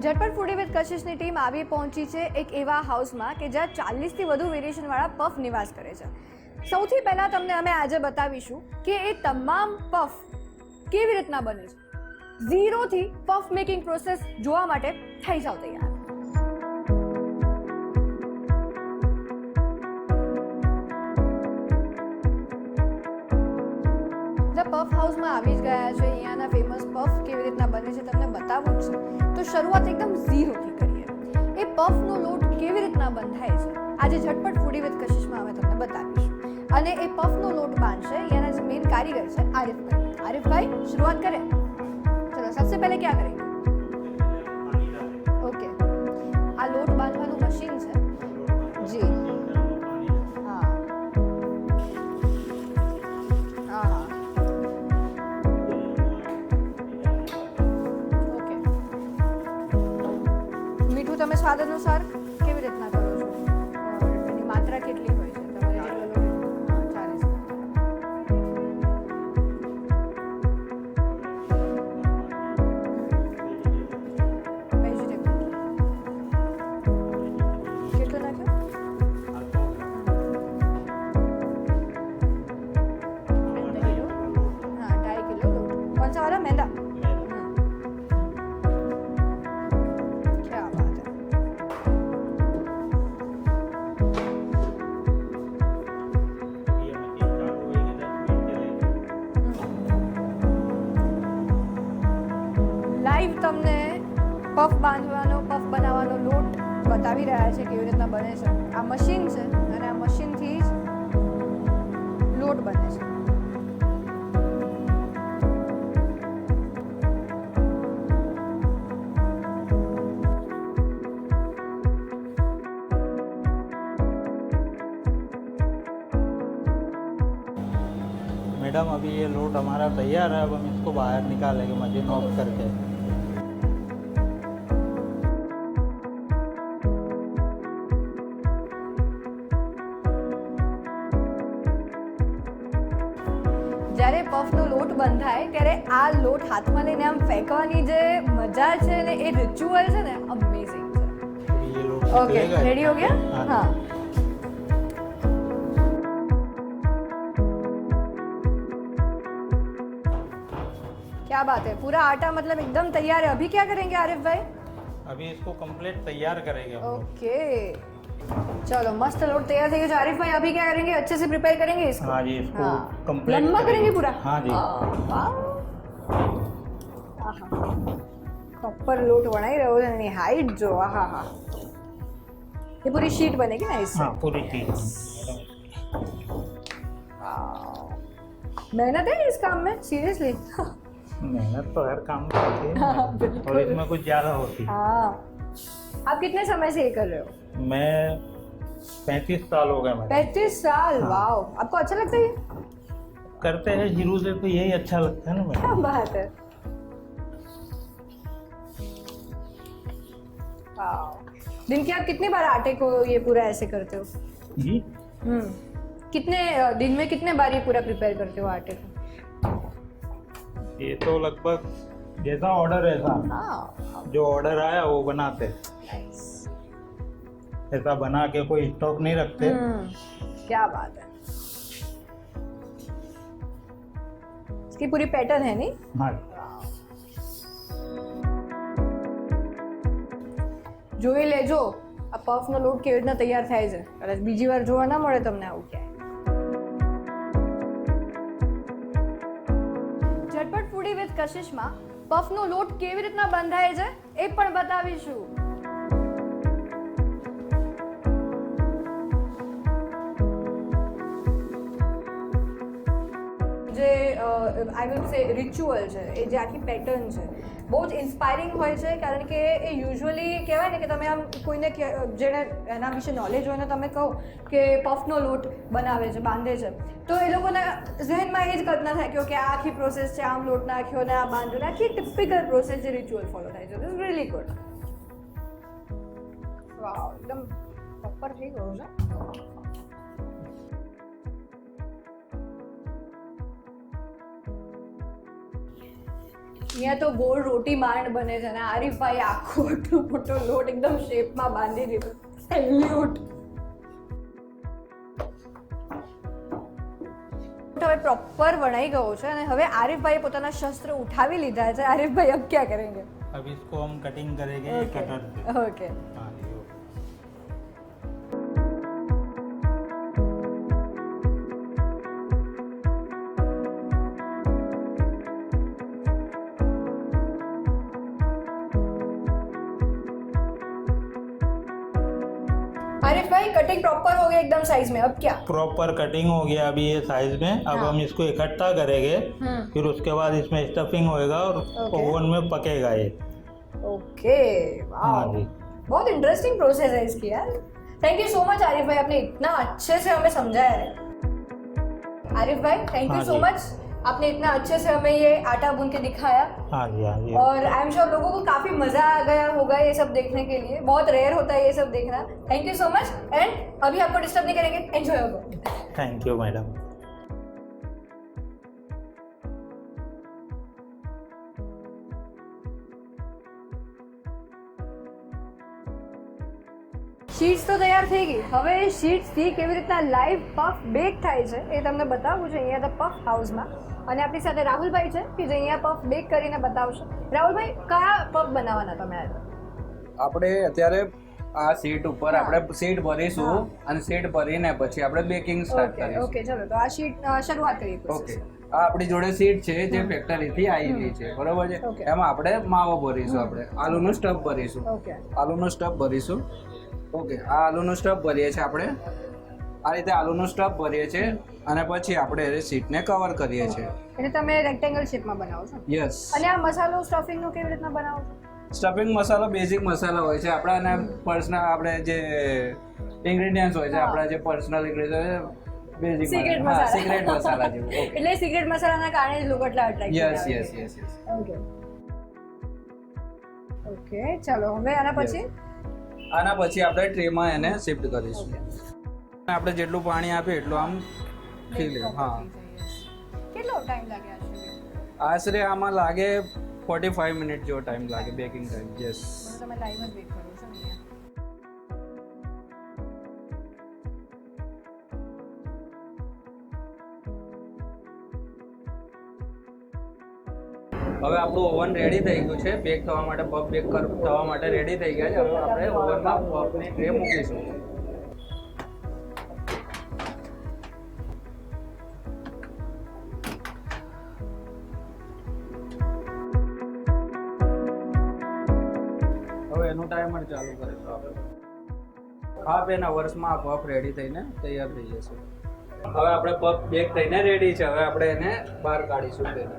Jhatpat foodie with કશિશની team આવી પહોંચી છે એક એવા હાઉસમાં કે જ્યાં 40થી વધુ વેરિએશનવાળા પફ નિવાસ કરે છે. સૌથી પહેલાં તમને અમે આજે બતાવીશું કે એ તમામ પફ કેવી રીતના બને છે. ઝીરોથી પફ મેકિંગ પ્રોસેસ જોવા માટે થઈ જાવ તૈયાર. પફ હાઉસમાં આવી જ ગયા છે. અહીંયાના ફેમસ પફ કેવી રીતના બને છે તમને બતાવવું જ છે. તો શરૂઆત એકદમ ઝીરોથી કરીએ. એ પફનો લોટ કેવી રીતના બંધાય છે આજે ઝટપટ ફૂડી વિથ કશિશમાં અમે તમને બતાવીશું. અને એ પફનો લોટ બાંધશે અહીંયાના જે મેઇન કારીગર છે આરિફભાઈ. આરિફભાઈ शुरुआत करें. चलो सबसे पहले क्या करेंगे? ओके, આ લોટ બાંધવાનું મશીન છે જી. હા હા હા ઓકે. મીઠું તમે સ્વાદ અનુસાર કેવી રીતના કરો છો? એની માત્રા કેટલી હોય છે? તમને પફ બાંધવાનો પફ બનાવવાનો લોટ બતાવી રહ્યા છે કેવી રીતના બને છે. આ મશીન છે અને આ મશીનથી જ લોટ બને છે. मैडम अभी ये लोट हमारा तैयार है. अब हम इसको बाहर निकालेंगे मशीन ऑफ करके. જ્યારે પફનો લોટ બંધાય ત્યારે આ લોટ હાથમાં લઈને આમ ફેંકવાની જે મજા છે ને એ રિચ્યુઅલ છે ને અમેઝિંગ છે. ઓકે, રેડી હો ગયા? હા. क्या बात है, पूरा आटा मतलब एकदम तैयार है. अभी क्या करेंगे आरिफ भाई? अभी इसको कंप्लीट तैयार करेंगे हम लोग. ओके चलो, मस्त लोट तैयार થઈ ગયો છે. आरिफ भाई अभी क्या करेंगे? अच्छे से प्रिपेयर करेंगे इसको. हाँ जी, इसको कंप्लीट लंबा करेंगे पूरा. हाँ जी. प्रॉपर लोट बनाई रहो છે એની હાઈટ જો. આહા હા, ये पूरी शीट बनेगी ना इससे? हाँ, पूरी शीट. मेहनत है इस काम में सीरियसली. मेहनत तो हर काम में होती है और इसमें कुछ ज़्यादा होती है. हाँ. आप कितने समय से ये कर रहे हो? मैं 35 साल हो गए. मैं 35 साल. हाँ. वाओ, आपको अच्छा लगता है ये? करते हैं शुरू से तो यही अच्छा लगता है ना. मैं क्या बात है. वाओ. दिन की आप कितनी बार आटे को ये पूरा ऐसे करते हो? जी, कितने दिन में कितने बार ये पूरा प्रिपेयर करते हो आटे को? ये तो लगभग जैसा ऑर्डर ऐसा. हाँ. जो ऑर्डर आया वो बनाते. ऐसा बना के कोई स्टॉक नहीं रखते. क्या बात है. इसकी पूरी पैटर्न है नहीं? हाँ. જોઈ લેજો આ પફનો લોટ કેવી રીતના તૈયાર થાય છે. કદાચ બીજી વાર જોવા ના મળે તમને આવું ક્યાંય. ઝટપટ ફૂડી વિથ કશિશમાં પફનો લોટ કેવી રીતના બંધાય છે એ પણ બતાવીશું. જે આઈ વિલ સે રિચ્યુઅલ છે એ જે આખી પેટર્ન છે બહુ જ ઇન્સ્પાયરિંગ હોય છે. કારણ કે એ યુઝ્યુઅલી કહેવાય ને કે તમે આમ કોઈને જેને એના વિશે નોલેજ હોય ને તમે કહો કે પફનો લોટ બનાવે છે બાંધે છે તો એ લોકોના ઝહેનમાં એ જ કલ્પના થાય કે ઓકે આ આખી પ્રોસેસ છે. આમ લોટ નાખ્યો ને આ બાંધ્યો ને આખી ટિપિકલ પ્રોસેસ જે રિચ્યુઅલ ફોલો થાય છે. This really good. વાવ, એકદમ પ્રોપર થઈ ગયું છે. અહીંયા તો ગોળ રોટી માંડ બને છે અને આરીફભાઈ આખો એટલો મોટો લોટ એકદમ શેપમાં બાંધી દીધો. સેલ્યુટ. હવે પ્રોપર વણાઈ ગયો છે અને હવે આરીફભાઈએ પોતાના શસ્ત્ર ઉઠાવી લીધા છે. આરીફભાઈ अब क्या करेंगे? अब इसको हम कटिंग करेंगे कटर से. ओके. हाँ जी. आरिफ भाई कटिंग प्रॉपर हो गया एकदम साइज में. अब क्या? प्रॉपर कटिंग हो गया अभी ये साइज में. अब हाँ. हम इसको इकट्ठा करेंगे. फिर उसके बाद इसमें स्टफिंग होएगा और ओवन में पकेगा ये. ओके. हाँ जी. बहुत इंटरेस्टिंग प्रोसेस है इसकी यार. Thank you so much Arif भाई, आपने इतना अच्छे से हमें समझाया है. आरिफ भाई थैंक यू हाँ सो जी. मच, आपने इतना अच्छे से हमें ये आटा गूंद के दिखाया. हाँ जी. हाँ जी. और आई एम श्योर लोगों को काफी मजा आ गया होगा ये सब देखने के लिए. बहुत रेयर होता है ये सब देखना. Thank you so much. And अभी आपको डिस्टर्ब नहीं करेंगे, एंजॉय होगा. Thank you madam. શીટ્સ તો તૈયાર થઈ ગઈ. હવે શીટ્સથી કેવી રીતના લાઈવ પફ બેક થાય છે એ તમને બતાવવું છે અહીંયા પફ હાઉસમાં. અને આપણી સાથે રાહુલભાઈ છે કે જે અહીંયા પફ બેક કરીને બતાવશે. રાહુલભાઈ કયા પફ બનાવવાના તમે આજે? આપણે અત્યારે આ શીટ ઉપર આપણે શીટ ભરીશું અને શીટ ભરીને પછી આપણે બેકિંગ સ્ટાર્ટ કરીશું. ઓકે ચલો તો આ શીટ શરૂઆત કરીએ. ઓકે, આ આપણી જોડે શીટ છે જે ફેક્ટરીથી આવેલી છે, બરોબર છે. Okay. એમાં આપણે માવો ભરીશું, આપણે આલુનું સ્ટફ ભરીશું. ઓકે આલુનું સ્ટફ ભરીશું. ઓકે, આ આલુનું સ્ટફ ભરીએ છીએ આપણે. આ રીતે આલુનું સ્ટફ ભરીએ છીએ અને પછી આપણે એ શીટને કવર કરીએ છીએ. એટલે તમે રેક્ટેંગલ શેપમાં બનાવો છો. યસ. અને આ મસાલો સ્ટફિંગનો કેવી રીતના બનાવો છો? સ્ટફિંગ મસાલો બેઝિક મસાલા હોય છે આપણા, અને પર્સનલ આપણે જે ઇન્ગ્રેડિયન્ટ્સ હોય છે આપણા જે પર્સનલ ઇન્ગ્રેડિયન્ટ બેઝિક સિક્રેટ હા મસાલા. સિક્રેટ મસાલા જેવું. ઓકે, એટલે સિક્રેટ મસાલાના કારણે જ લોકો એટલા attract yes yes yes yes. Okay okay ચાલો હવે આના પછી આના પછી આપણે ટ્રેમાં એને શિફ્ટ કરીશું. આપણે જેટલું પાણી આપીએ એટલું આમ ખીલે. હા, કેટલો ટાઈમ લાગે આશરે આમાં લાગે 45 મિનિટ જેવો ટાઈમ લાગે બેકિંગ ટાઈમ. યસ. તમે લાઈવ જ વેટ કરો છો ને? હવે આપણું ઓવન રેડી થઈ ગયું છે બેક થવા માટે, પફ બેક થવા માટે રેડી થઈ ગયા છે. હવે આપણે ઓવનમાં પફની ટ્રે મૂકીશું. હવે એનું ટાઈમર ચાલુ કરીશું આપણે. હાફ એન અવર્સમાં આ પફ રેડી થઈને તૈયાર થઈ જશે. હવે આપણે પફ બેક થઈને રેડી છે. હવે આપણે એને બહાર કાઢીશું તેને.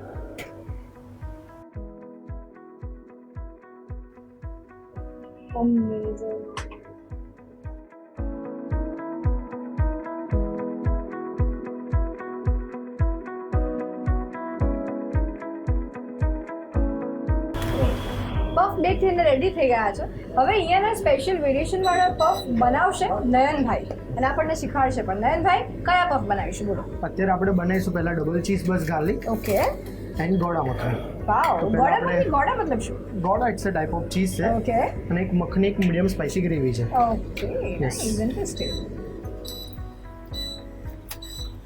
Amazing. પફ બેક થઈને રેડી થઈ ગયા છે. હવે અહીંયાના સ્પેશિયલ વેરિએશન વાળા પફ બનાવશે નયનભાઈ અને આપણને શીખવાડશે. પણ નયનભાઈ કયા પફ બનાવીશું બોલો? અત્યારે આપણે બનાવીશું પહેલા double cheese burst garlic okay. And Gouda makhani. Wow. તો પહેલા ગોળા મતલબ શું? Gouda it's a type of cheese છે ઓકે અને એક મખની એક મીડિયમ સ્પાઇસી ગ્રેવી છે. Okay Yes. Nice interesting.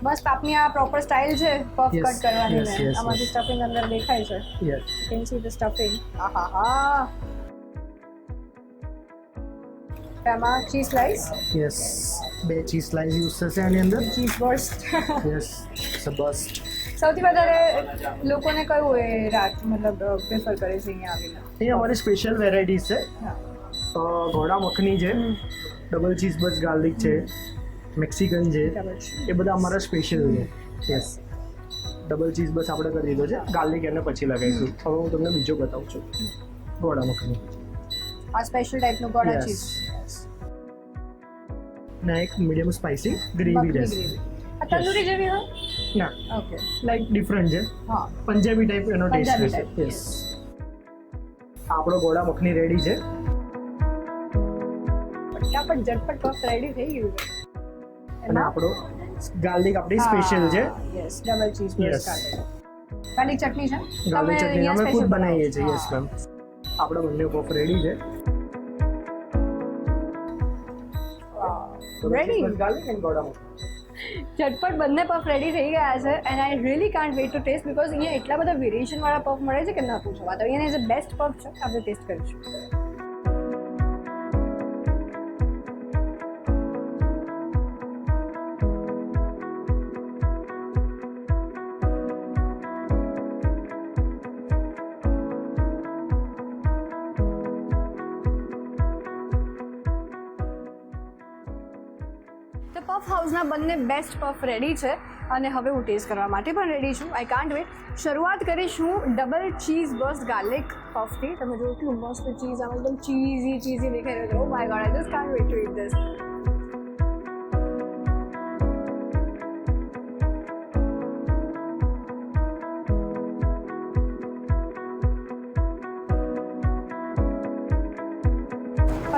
બસ આપની આ પ્રોપર સ્ટાઇલ છે પફ Yes, કટ કરવાની yes, ને yes, આમાંથી yes. સ્ટફિંગ અંદર દેખાય છે. Yes You can see the stuffing. આહાહા. એમાં cheese slice, yes 2 cheese slice use થશે આની અંદર. Cheese burst. યસ બસ સૌથી વધારે લોકોને કયું એ રાત મતલબ પ્રેફર કરે છે અહીંયા આવીને? અહીંયા અમારી સ્પેશિયલ વેરાયટીઝ છે. હા. ગોળા મખની છે, ડબલ ચીઝ બસ ગાર્લિક છે, મેક્સિકન છે, બરાબર છે. એ બધા અમારા સ્પેશિયલ છે. યસ ડબલ ચીઝ બસ આપણે કરી દીધો છે, ગાર્લિક એને પછી લગાવીશું. હવે હું તમને બીજો બતાવું છું ગોળા મખની. આ સ્પેશિયલ ટાઈપનું ગોળા Yes. ચીઝ ને એક મીડિયમ સ્પાઇસી ગ્રેવી રહેશે. આ તંદૂરી જેવી હોય? ના ઓકે. લાઈક ડિફરન્ટ છે, હા. પંજાબી ટાઈપ એનો ટેસ્ટ પંજાબી રહેશે. type, યસ આપણો ગોળા મખની રેડી છે. ફટાફટ ઝટપટ પફ રેડી થઈ ગયું છે. અને આપણો ગાર્લિક આપણી સ્પેશિયલ છે. Yes double cheese Yes. Burst garlic. Garlic ચટણી છે ગાર્લિક તમે ચટણી અમે અહીંયા ખુદ special બનાવીએ છીએ બનાવો. Yes ma'am. આપણા બંને પફ રેડી છે. Ready? ગાર્લિક એન્ડ ગોડા ઝટપટ બંને પફ રેડી થઈ ગયા છે and I really can't wait to taste because અહીંયા એટલા બધા વેરિએશન વાળા પફ મળે છે કે ના પૂછો વાત. અહીંયા ઇઝ બેસ્ટ પફ છે, આપણે ટેસ્ટ કરીશું. તો પફ હાઉસના બંને બેસ્ટ પફ રેડી છે અને હવે હું ટેસ્ટ કરવા માટે પણ રેડી છું. I can't wait. શરૂઆત કરીશું ડબલ ચીઝ બર્સ્ટ ગાર્લિક પફથી. તમે જો એટલું મસ્ત ચીઝ આમાં એકદમ ચીઝી દેખાઈ રહ્યો છે. Oh my god, I just can't wait to eat this.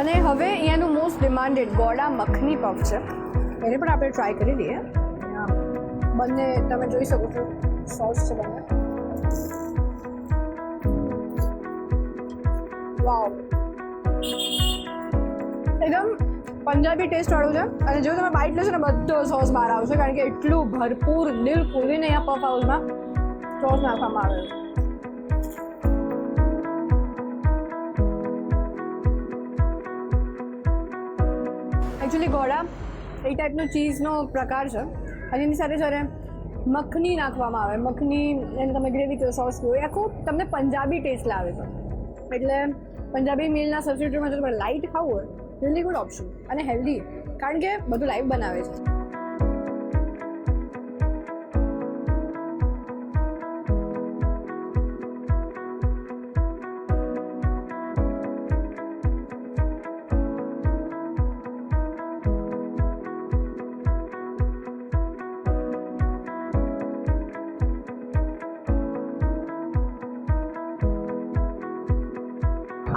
અને હવે અહીંયાનું મોસ્ટ ડિમાન્ડેડ ગોડા મખની પફ છે, એને પણ આપણે ટ્રાય કરી લઈએ. બંને તમે જોઈ શકો છો સોસ છે બંને. વાવ, એકદમ પંજાબી ટેસ્ટ વાળું છે અને જો તમે બાઈટ લેશો ને બધો સોસ બહાર આવશે કારણ કે એટલું ભરપૂર દિલ ખોલીને અહીંયા પફ હાઉસમાં સોસ નાખવામાં આવે છે. એકચ્યુઅલી ગોળા એ ટાઈપનો ચીઝનો પ્રકાર છે અને એની સાથે જ્યારે મખની નાખવામાં આવે, મખની એને તમે ગ્રેવી કહો, સોસ કહો, એ આખું તમને પંજાબી ટેસ્ટ લાવે છે. એટલે પંજાબી મીલના સબસ્ટિટ્યુટમાં જો તમારે લાઇટ ખાવું હોય રિયલી ગુડ ઓપ્શન અને હેલ્ધી કારણ કે બધું લાઈવ બનાવે છે.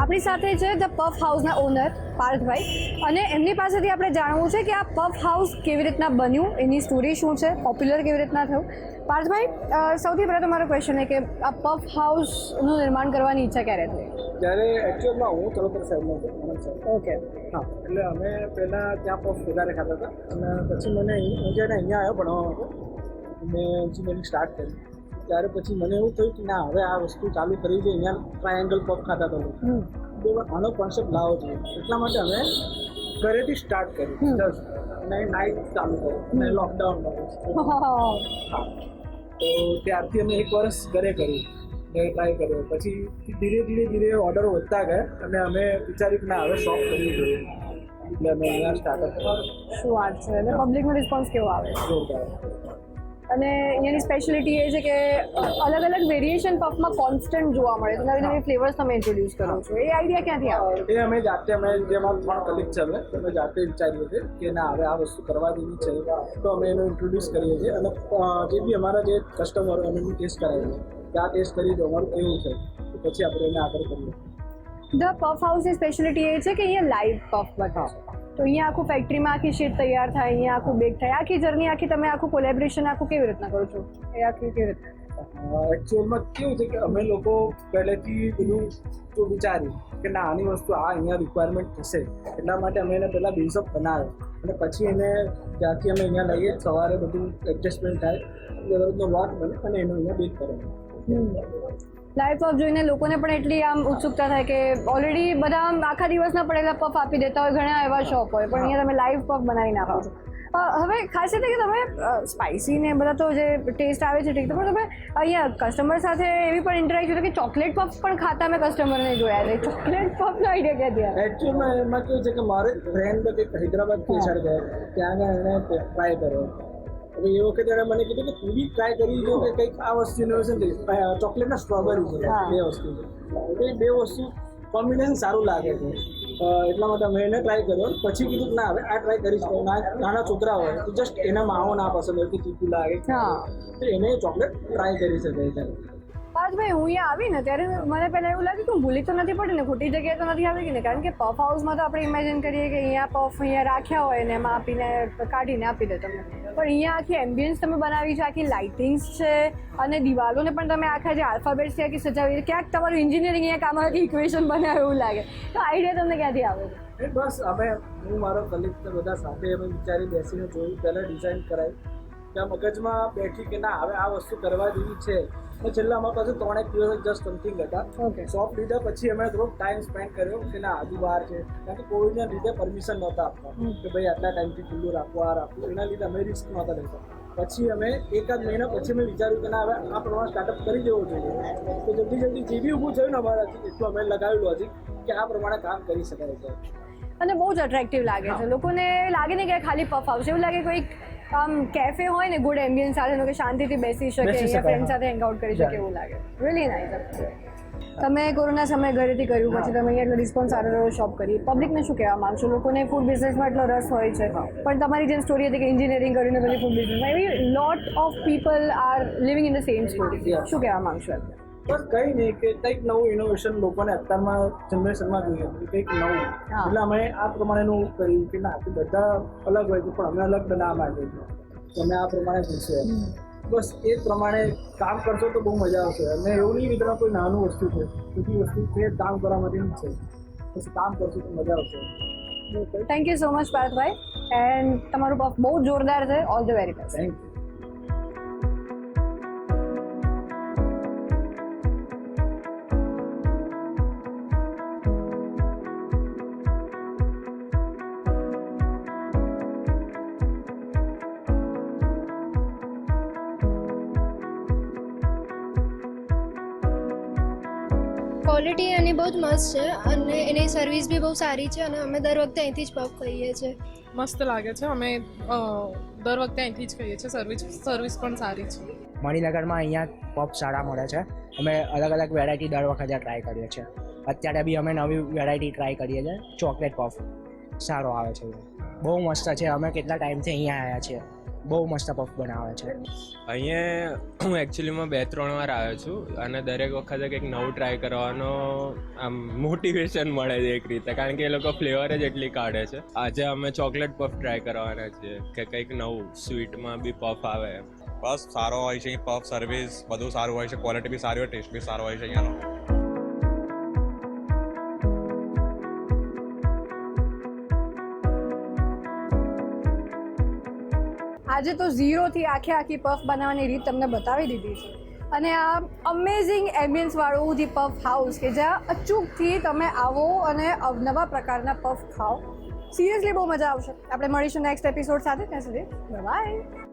આપણી સાથે છે ધ પફ હાઉસના ઓનર પાર્થભાઈ અને એમની પાસેથી આપણે જાણવું છે કે આ પફ હાઉસ કેવી રીતના બન્યું, એની સ્ટોરી શું છે, પોપ્યુલર કેવી રીતના થયું. પાર્થભાઈ, સૌથી પહેલાં તો મારો ક્વેશ્ચન છે કે આ પફ હાઉસનું નિર્માણ કરવાની ઈચ્છા ક્યારે થઈ? જ્યારે એકચ્યુઅલમાં હું તળોતર સાહેબનો છું, આનંદ સાહેબ. ઓકે. હા, એટલે અમે પહેલાં ત્યાં પફ વધારે ખાતા હતા અને પછી મને હું જ્યારે અહીંયા આવ્યો ભણવા માટે મેં એન્જિનિયરિંગ સ્ટાર્ટ કરી ત્યારે પછી મને એવું થયું કે ના હવે આ વસ્તુ ચાલુ કરવી જોઈએ. અહીંયા ટ્રાયેંગલ પફ ખાતા હતા લોકો, તો આનો કોન્સેપ્ટ લાવવો જોઈએ. એટલા માટે અમે ઘરેથી સ્ટાર્ટ કર્યું અને નાઇટ ચાલુ કર્યું અને લોકડાઉન કર્યું. તો ત્યારથી અમે 1 વર્ષ ઘરે કર્યું, ટ્રાય કર્યો. પછી ધીરે ઓર્ડર વધતા ગયા અને અમે વિચાર્યું કે ના હવે શોપ કરવી જોઈએ એટલે અમે અહીંયા સ્ટાર્ટઅપ કર્યું. શું વાત છે, અને પબ્લિકનો રિસ્પોન્સ કેવો આવે? જોરદાર. અને અહીંયાની સ્પેશિયાલિટી એ છે કે અલગ અલગ વેરિએશન પફમાં કોન્સ્ટન્ટ જોવા મળે છે, નવી નવી ફ્લેવર્સ તમે ઇન્ટ્રોડ્યુસ કરો છો. એ આઈડિયા ક્યાંથી આવે? એ અમે જાતે જેમાં 3 કલીગ છે અમે જાતે વિચારીએ છીએ કે ના હવે આ વસ્તુ કરવા જેવી છે તો અમે એનું ઇન્ટ્રોડ્યુસ કરીએ છીએ અને જે બી અમારા જે કસ્ટમરો અમે ટેસ્ટ કરાવીએ છીએ કે આ ટેસ્ટ કરી દો અમારું કેવું છે તો પછી આપણે એને આગળ કરીએ. ધ પફ હાઉસની સ્પેશિયાલિટી એ છે કે અહીંયા લાઈવ પફ બતાવો. તો અહીંયા આખું ફેક્ટરીમાં આખી શીટ તૈયાર થાય, અહીંયા આખું બેક થાય, આખી જર્ની આખી તમે આખું કોલેબરેશન આખું કેવી રીતના કરો છો? એ આખી કેવી રીતના? એકચ્યુઅલમાં કેવું છે કે અમે લોકો પહેલેથી બધું તો વિચાર્યું કે ના આની વસ્તુ આ અહીંયા રિક્વાયરમેન્ટ થશે એટલા માટે અમે એને પહેલાં બિલ્સઅપ બનાવ્યો અને પછી એને ત્યાંથી અમે અહીંયા લઈએ સવારે બધું એડજસ્ટમેન્ટ થાય દરરોજનો લોટ બને અને એનો અહીંયા બેક કરે. લાઈવ પફ જોઈને લોકોને પણ એટલી આમ ઉત્સુકતા થાય કે ઓલરેડી બધા આમ આખા દિવસના પડેલા પફ આપી દેતા હોય, ઘણા એવા શોપ હોય, પણ અહીંયા તમે લાઈવ પફ બનાવી નાખો છો. હવે ખાસ એટલે કે તમે સ્પાઇસી ને બધા તો જે ટેસ્ટ આવે છે ઠીક, પણ તમે અહીંયા કસ્ટમર સાથે એવી પણ ઇન્ટરેક્ટ કે ચોકલેટ પફ પણ ખાતા મેં કસ્ટમરને જોયા છે. ચોકલેટ પફનો આઈડિયા ક્યાંથી આવે? એકચ્યુઅલમાં એમાં કેવું છે કે મારે ફ્રેન્ડ એક હૈદરાબાદ કેસર ગયા ત્યાં એણે ટ્રાય કર્યો. હવે એ વખતે એણે મને કીધું કે તું બી ટ્રાય કરી જો કે કંઈક આ વસ્તુ ઇનોવેશન થઈ ચોકલેટના સ્ટ્રોબેરી છે, 2 વસ્તુ છે. એ 2 વસ્તુ કોમ્બિનેશન સારું લાગે છે એટલા માટે મેં એને ટ્રાય કર્યો. પછી કીધું ના હવે આ ટ્રાય કરીશ. નાના છોકરા હોય તો જસ્ટ એના માવો ના પસંદ હોય કે તીખું લાગે તો એને ચોકલેટ ટ્રાય કરી શકે છે. પાર્થભાઈ હું અહીંયા આવી ને ત્યારે મને પહેલાં એવું લાગ્યું કે હું ભૂલી તો નથી પડી ને, ખોટી જગ્યાએ તો નથી આવી ગઈ ને, કારણ કે પફ હાઉસમાં તો આપણે ઇમેજિન કરીએ કે અહીંયા પફ અહીંયા રાખ્યા હોય ને એમાં આપીને કાઢીને આપી દે તમને, પણ અહીંયા આખી એમ્બિયન્સ તમે બનાવી છે, આખી લાઇટિંગ્સ છે અને દિવાલોને પણ તમે આખા જે આલ્ફાબેટ્સ છે આખી સજાવી, ક્યાંક તમારું એન્જિનિયરિંગ અહીંયા કામ આવે કે ઇક્વેશન બનાવે એવું લાગે. તો આઈડિયા તમને ક્યાંથી આવે છે? બસ અમે હું મારો કલીગ બધા સાથે અમે વિચારી બેસીને જોયું, પહેલાં ડિઝાઇન કરાવી, ત્યાં મગજમાં બેઠી કે ના હવે આ વસ્તુ કરવા જેવી છે. તો છેલ્લા અમારી પાસે 3 દિવસ જસ્ટ સમથિંગ હતા. ઓકે. શોપ લીધા પછી અમે થોડોક ટાઈમ સ્પેન્ડ કર્યો કે ના આજુ બહાર છે, કારણ કે કોવિડના લીધે પરમિશન નહોતા આપતા કે ભાઈ આટલા ટાઈમથી ખુલ્લું રાખો આ રાખો, એના લીધે અમે રિસ્ક નહોતા લેતા. પછી અમે 1 મહિના પછી મેં વિચાર્યું કે ના હવે આ પ્રમાણે સ્ટાર્ટઅપ કરી દેવું જોઈએ. તો જલ્દી જે બી ઊભું થયું ને અમારાથી એટલું અમે લગાવ્યું લોજિક કે આ પ્રમાણે કામ કરી શકાય છે. અને બહુ જ અટ્રેક્ટિવ લાગે છે. લોકોને લાગે ને કે ખાલી પફ હાઉસ, એવું લાગે કોઈક આમ કેફે હોય ને ગુડ એમ્બિયન્સ સાથે કે શાંતિથી બેસી શકે, અહીંયા ફ્રેન્ડ સાથે હેંગઆઉટ કરી શકે એવું લાગે. Really nice. તમે કોરોના સમયે ઘરેથી કર્યું, પછી તમે અહીંયા એટલો રિસ્પોન્સ સારો રહ્યો, શોપ કરી, પબ્લિકને શું કહેવા માંગશો? લોકોને ફૂડ બિઝનેસમાં એટલો રસ હોય છે, પણ તમારી જેમ સ્ટોરી હતી કે એન્જિનિયરિંગ કરીને પછી ફૂડ બિઝનેસમાં, એવી lot of people are living in the same story. શું કહેવા માંગશો? બસ કંઈ નહીં કે કંઈક નવું ઇનોવેશન લોકોને અત્યારમાં જનરેશનમાં જોઈએ કે કંઈક નવું, એટલે અમે આ પ્રમાણેનું કર્યું કે ના કે બધા અલગ હોય છે પણ અમે અલગ બનાવવા માંગીએ છીએ, તો અમે આ પ્રમાણે જોઈશું. બસ એ પ્રમાણે કામ કરશો તો બહુ મજા આવશે. અને એવું નહીં કે કોઈ નાનું વસ્તુ છે, બધી વસ્તુ છે કામ કરવા માટેની જ છે, પછી કામ કરશો તો મજા આવશે. થેન્ક યુ સો મચ પાર્થભાઈ, એન્ડ તમારું પફ બહુ જોરદાર છે. All the very best. Thank you. Quality એની બહુ જ મસ્ત છે અને એની સર્વિસ બી બહુ સારી છે અને અમે દર વખતે અહીંથી જ પફ ખાઈએ છીએ. મસ્ત લાગે છે. અમે દર વખતે અહીંથી જ ખાઈએ છીએ. સર્વિસ પણ સારી છે. મણિનગરમાં અહીંયા પફ સારા મળે છે. અમે અલગ અલગ વેરાયટી દર વખતે ટ્રાય કરીએ છીએ. અત્યારે બી અમે નવી વેરાયટી ટ્રાય કરીએ છીએ. ચોકલેટ પફ સારો આવે છે, બહુ મસ્ત છે. અમે કેટલા ટાઈમથી અહીંયા આવ્યા છીએ, બહુ મસ્ત પફ બનાવે છે. અહીંયા હું એકચ્યુઅલીમાં 2-3 વાર આવ્યો છું અને દરેક વખતે કંઈક નવું ટ્રાય કરવાનો આમ મોટિવેશન મળે છે એક રીતે, કારણ કે એ લોકો ફ્લેવર જ એટલી કાઢે છે. આજે અમે ચોકલેટ પફ ટ્રાય કરવાના છીએ કે કંઈક નવું સ્વીટમાં બી પફ આવે. બસ સારો હોય છે પફ, સર્વિસ બધું સારું હોય છે, ક્વોલિટી બી સારી હોય, ટેસ્ટ બી સારો હોય છે અહીંયાનો. આજે તો ઝીરોથી આખી પફ બનાવવાની રીત તમને બતાવી દીધી છે, અને આ અમેઝિંગ એમ્બિયન્સવાળું ધી પફ હાઉસ કે જ્યાં અચૂકથી તમે આવો અને નવા પ્રકારના પફ ખાઓ. સિરિયસલી બહુ મજા આવશે. આપણે મળીશું નેક્સ્ટ એપિસોડ સાથે. ત્યાં સુધી બાય.